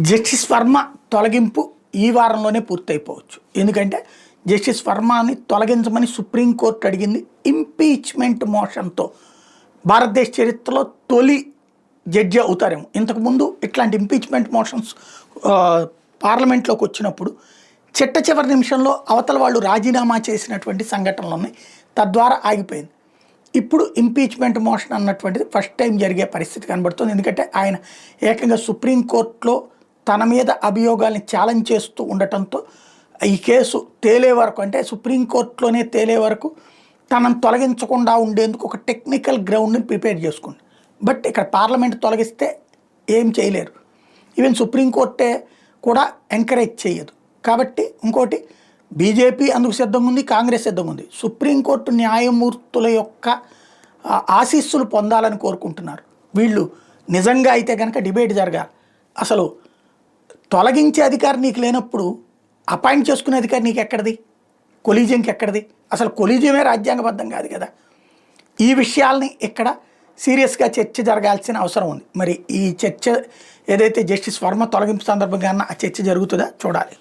Justice Varma తొలగింపు ఈ వారంలోనే పూర్తయిపోవచ్చు. ఎందుకంటే జస్టిస్ వర్మని తొలగించమని సుప్రీంకోర్టు అడిగింది ఇంపీచ్మెంట్ మోషన్తో. భారతదేశ చరిత్రలో తొలి జడ్జి అవుతారేమో. ఇంతకుముందు ఇట్లాంటి ఇంపీచ్మెంట్ మోషన్స్ పార్లమెంట్లోకి వచ్చినప్పుడు చిట్ట చివరి నిమిషంలో అవతల వాళ్ళు రాజీనామా చేసినటువంటి సంఘటనలు ఉన్నాయి. తద్వారా ఆగిపోయింది. ఇప్పుడు ఇంపీచ్మెంట్ మోషన్ అన్నటువంటిది ఫస్ట్ టైం జరిగే పరిస్థితి కనబడుతుంది. ఎందుకంటే ఆయన ఏకంగా సుప్రీంకోర్టులో తన మీద అభియోగాల్ని ఛాలెంజ్ చేస్తూ ఉండటంతో ఈ కేసు తేలే వరకు, అంటే సుప్రీంకోర్టులోనే తేలే వరకు తనను తొలగించకుండా ఉండేందుకు ఒక టెక్నికల్ గ్రౌండ్ని ప్రిపేర్ చేసుకోండి. బట్ ఇక్కడ పార్లమెంట్ తొలగిస్తే ఏం చేయలేరు. ఈవెన్ సుప్రీంకోర్టే కూడా ఎంకరేజ్ చేయదు. కాబట్టి ఇంకోటి, బీజేపీ అందుకు సిద్ధంగా ఉంది, కాంగ్రెస్ సిద్ధంగా ఉంది. సుప్రీంకోర్టు న్యాయమూర్తుల యొక్క ఆశీస్సులు పొందాలని కోరుకుంటున్నారు. వీళ్ళు నిజంగా అయితే కనుక డిబేట్ జరగాలి. అసలు తొలగించే అధికారం నీకు లేనప్పుడు అపాయింట్ చేసుకునే అధికారం నీకు ఎక్కడిది? కొలీజియంకి ఎక్కడిది? అసలు కొలీజియమే రాజ్యాంగబద్ధం కాదు కదా. ఈ విషయాల్ని ఇక్కడ సీరియస్గా చర్చ జరగాల్సిన అవసరం ఉంది. మరి ఈ చర్చ ఏదైతే జస్టిస్ వర్మ తొలగింపు సందర్భంగా ఆ చర్చ జరుగుతుందా చూడాలి.